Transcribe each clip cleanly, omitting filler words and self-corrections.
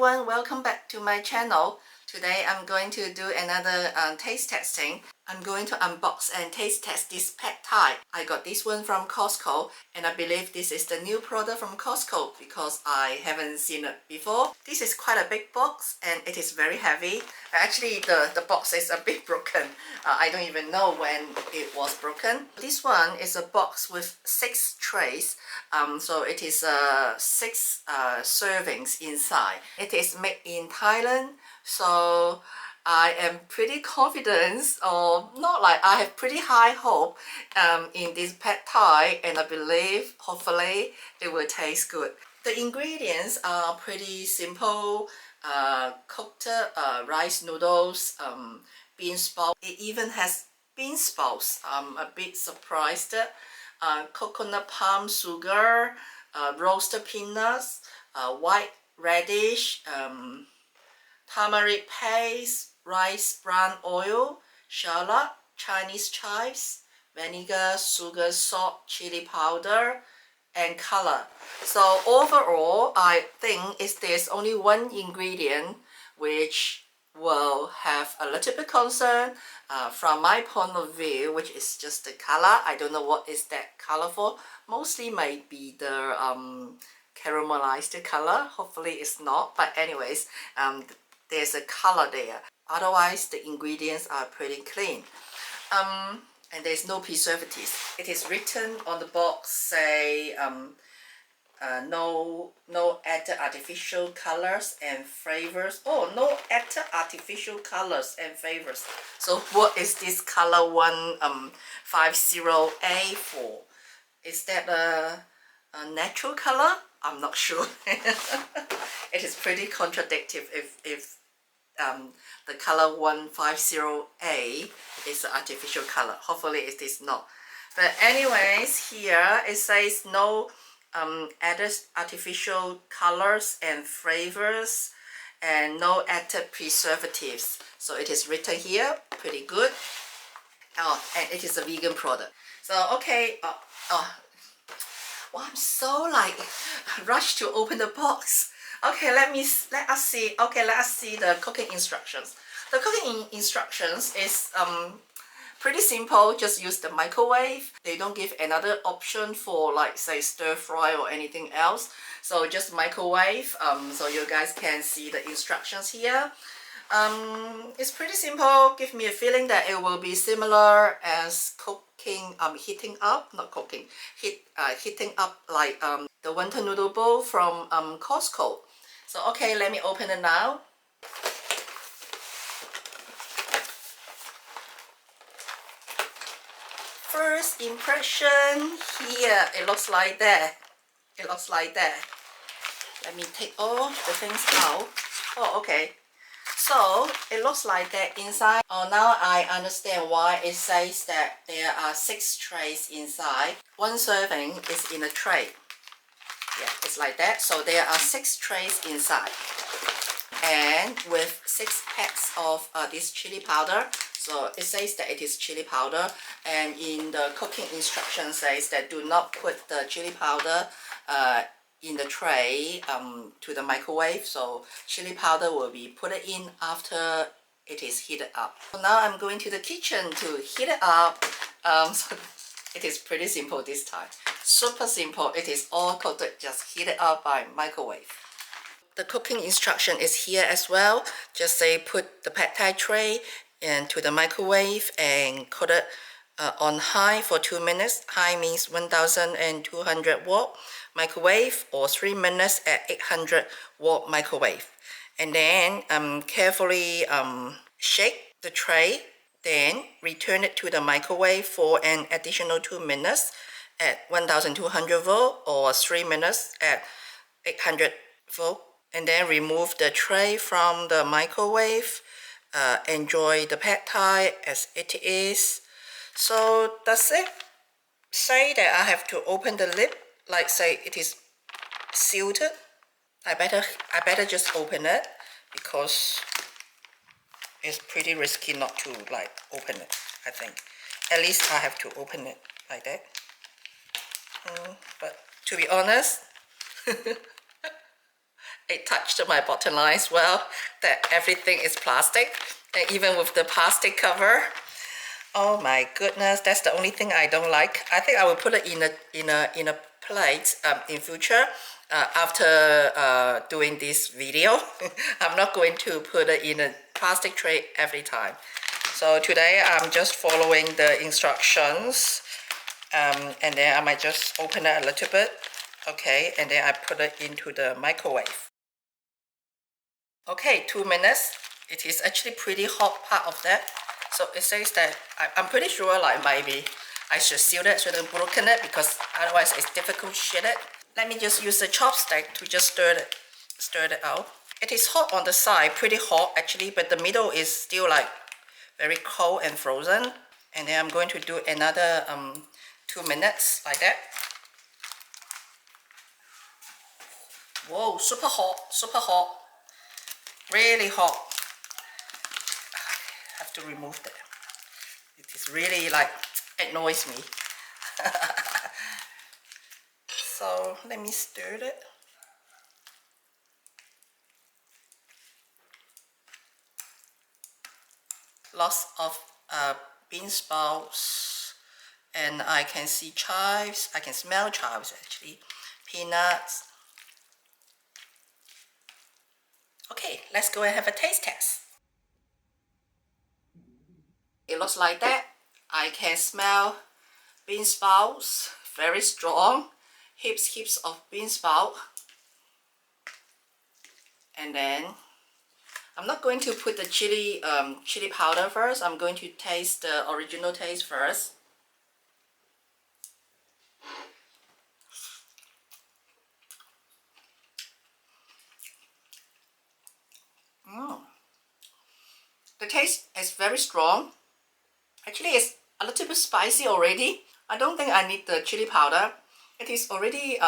everyone, welcome back to my channel. Today I'm going to do another taste testing. I'm going to unbox and taste test this pad thai. I got this one from Costco and I believe this is the new product from Costco because I haven't seen it before. This is quite a big box and it is very heavy. Actually the box is a bit broken. I don't even know when it was broken. This one is a box with 6 trays. So it is 6 servings inside. It is made in Thailand, so I am pretty confident, or not like I have pretty high hope in this pad thai, and I believe hopefully it will taste good. The ingredients are pretty simple. Cooked rice noodles, bean sprouts. It even has bean sprouts. I'm a bit surprised. Coconut palm sugar, roasted peanuts, white radish, turmeric paste, rice bran oil, shallot, Chinese chives, vinegar, sugar, salt, chili powder, and color. So overall, I think there's only one ingredient which will have a little bit concern from my point of view, which is just the color. I don't know what is that color for. Mostly might be the caramelized color. Hopefully it's not, but anyways, there's a color there. Otherwise the ingredients are pretty clean. And there's no preservatives. It is written on the box, say no added artificial colors and flavors. Oh, no added artificial colors and flavors. So what is this color 150A for? Is that a natural color? I'm not sure. It is pretty contradictory if the color 150A is an artificial color. Hopefully it is not. But anyways, here it says no added artificial colors and flavors and no added preservatives. So it is written here, pretty good. Oh, and it is a vegan product. So okay, well, I'm so like rushed to open the box. Okay, let us see. Okay, let us see the cooking instructions. The cooking instructions is pretty simple. Just use the microwave. They don't give another option for, like, say, stir fry or anything else. So just microwave. So you guys can see the instructions here. It's pretty simple. Give me a feeling that it will be similar as cooking, heating up, not cooking, heating up like the wonton noodle bowl from Costco. So okay, let me open it now. First impression, here it looks like that. It looks like that. Let me take all the things out. Oh, okay. So it looks like that inside. Oh, now I understand why it says that there are 6 trays inside. One serving is in a tray. Yeah, it's like that. So there are 6 trays inside, and with 6 packs of this chili powder. So it says that it is chili powder, and in the cooking instructions says that do not put the chili powder in the tray to the microwave. So chili powder will be put in after it is heated up. So now I'm going to the kitchen to heat it up. So it is pretty simple this time. Super simple. It is all cooked, just heat it up by microwave. The cooking instruction is here as well. Just say put the pad thai tray into the microwave and cook it on high for 2 minutes. High means 1200 watt microwave, or 3 minutes at 800 watt microwave. And then carefully shake the tray, then return it to the microwave for an additional 2 minutes at 1200 volt, or 3 minutes at 800 volt. And then remove the tray from the microwave. Enjoy the pad thai as it is. So does it say that I have to open the lid, like say it is sealed? I better just open it, because it's pretty risky not to like open it. I think at least I have to open it like that. But to be honest, it touched my bottom line as well, that everything is plastic, and even with the plastic cover. Oh my goodness, that's the only thing I don't like. I think I will put it in a plate in future after doing this video. I'm not going to put it in a plastic tray every time. So today I'm just following the instructions, and then I might just open it a little bit, okay, and then I put it into the microwave. Okay, 2 minutes. It is actually pretty hot part of that. So it says that I'm pretty sure like maybe I should seal it so it don't broken it, because otherwise it's difficult to shit it. Let me just use a chopstick to just stir it out. It is hot on the side, pretty hot actually, but the middle is still like very cold and frozen. And then I'm going to do another 2 minutes like that. Whoa, super hot, really hot. I have to remove that. It is really like, annoys me. So let me stir it. Lots of bean sprouts, and I can see chives. I can smell chives actually. Peanuts. Okay, let's go and have a taste test. It looks like that. I can smell bean sprouts, very strong. Heaps of bean sprout. And then I'm not going to put the chili powder first. I'm going to taste the original taste first. The taste is very strong. Actually, it's a little bit spicy already. I don't think I need the chili powder. It is already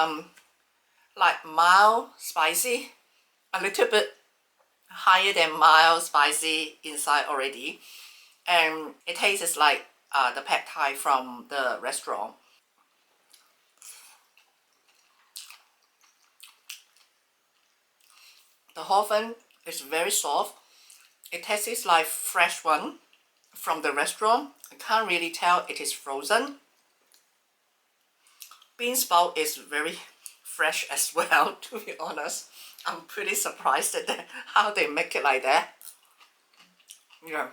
like mild spicy, a little bit higher than mild spicy inside already, and it tastes like the pad thai from the restaurant. The hor fun is very soft. It tastes like fresh one from the restaurant. I can't really tell it is frozen. Bean sprout is very fresh as well, to be honest. I'm pretty surprised at that, how they make it like that. Yeah.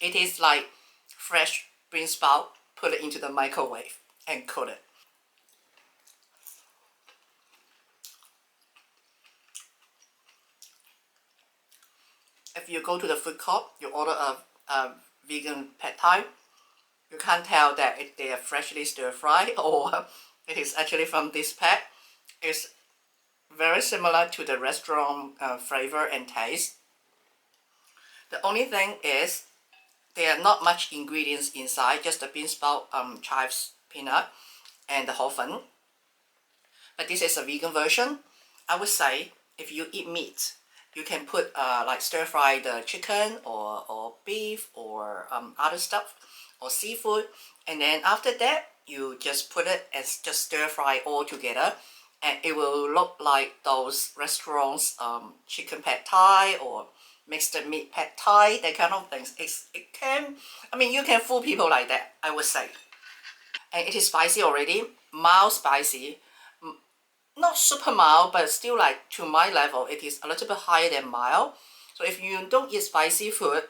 It is like fresh bean sprout, put it into the microwave and cook it. If you go to the food court, you order a vegan pad thai, you can't tell that they are freshly stir-fried or it is actually from this pack. It's very similar to the restaurant flavor and taste. The only thing is there are not much ingredients inside, just the bean sprout, chives, peanut, and the hor fun. But this is a vegan version. I would say if you eat meat, you can put like stir-fry the chicken or beef or other stuff or seafood, and then after that you just put it and just stir-fry all together, and it will look like those restaurants chicken pad thai or mixed meat pad thai, that kind of things. It can, I mean, you can fool people like that, I would say. And it is spicy already, mild spicy, not super mild, but still like to my level, it is a little bit higher than mild. So if you don't eat spicy food,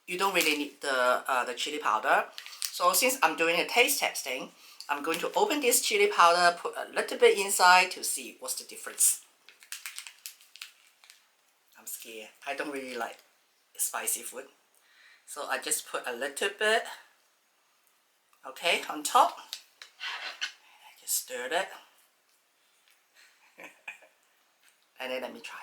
you don't really need the chili powder. So since I'm doing a taste testing, I'm going to open this chili powder, put a little bit inside to see what's the difference. I'm scared. I don't really like spicy food. So I just put a little bit, okay, on top. I just stirred it. And then let me try.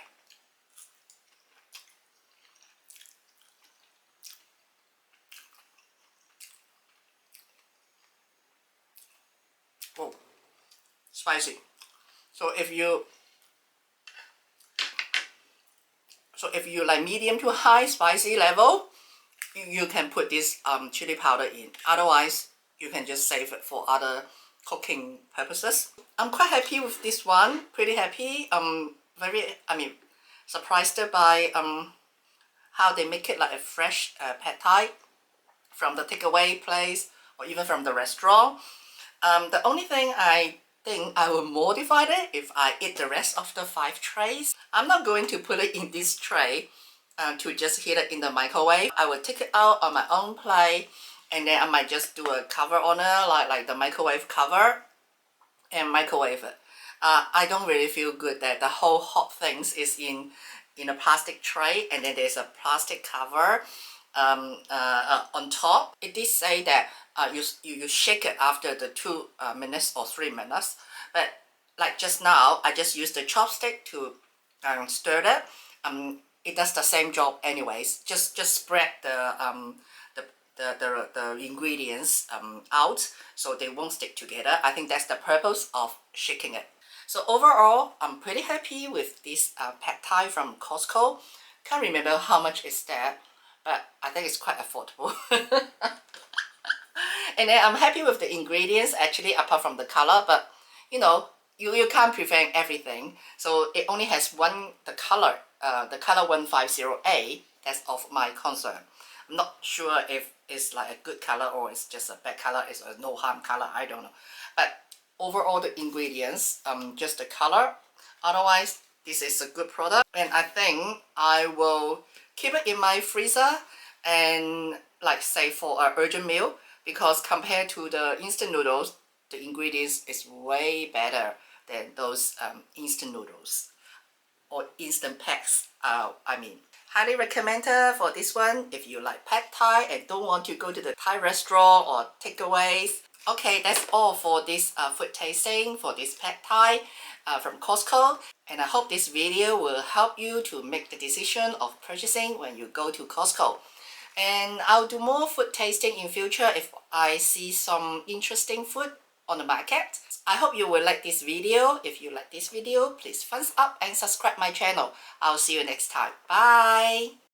Whoa, spicy. So if you like medium to high spicy level, you can put this chili powder in. Otherwise, you can just save it for other cooking purposes. I'm quite happy with this one, pretty happy. Surprised by how they make it like a fresh pad thai from the takeaway place or even from the restaurant. The only thing I think I will modify it if I eat the rest of the 5 trays. I'm not going to put it in this tray to just heat it in the microwave. I will take it out on my own plate, and then I might just do a cover on it, like the microwave cover, and microwave it. I don't really feel good that the whole hot things is in a plastic tray, and then there's a plastic cover on top. It did say that you shake it after the 2 minutes or 3 minutes, but like just now I just used the chopstick to stir it. It does the same job anyways. Just spread the ingredients out so they won't stick together. I think that's the purpose of shaking it. So overall, I'm pretty happy with this pad thai from Costco. Can't remember how much is that, but I think it's quite affordable. And then I'm happy with the ingredients actually, apart from the color, but you know, you can't prevent everything. So it only has the color 150A. That's of my concern. I'm not sure if it's like a good color or it's just a bad color, it's a no harm color, I don't know. But overall the ingredients, just the color. Otherwise, this is a good product, and I think I will keep it in my freezer and like say for an urgent meal, because compared to the instant noodles, the ingredients is way better than those instant noodles or instant packs. Highly recommended for this one if you like pad thai and don't want to go to the Thai restaurant or takeaways. Okay, that's all for this food tasting for this pad thai from Costco, and I hope this video will help you to make the decision of purchasing when you go to Costco. And I'll do more food tasting in future if I see some interesting food on the market. I hope you will like this video. If you like this video, please thumbs up and subscribe my channel. I'll see you next time. Bye!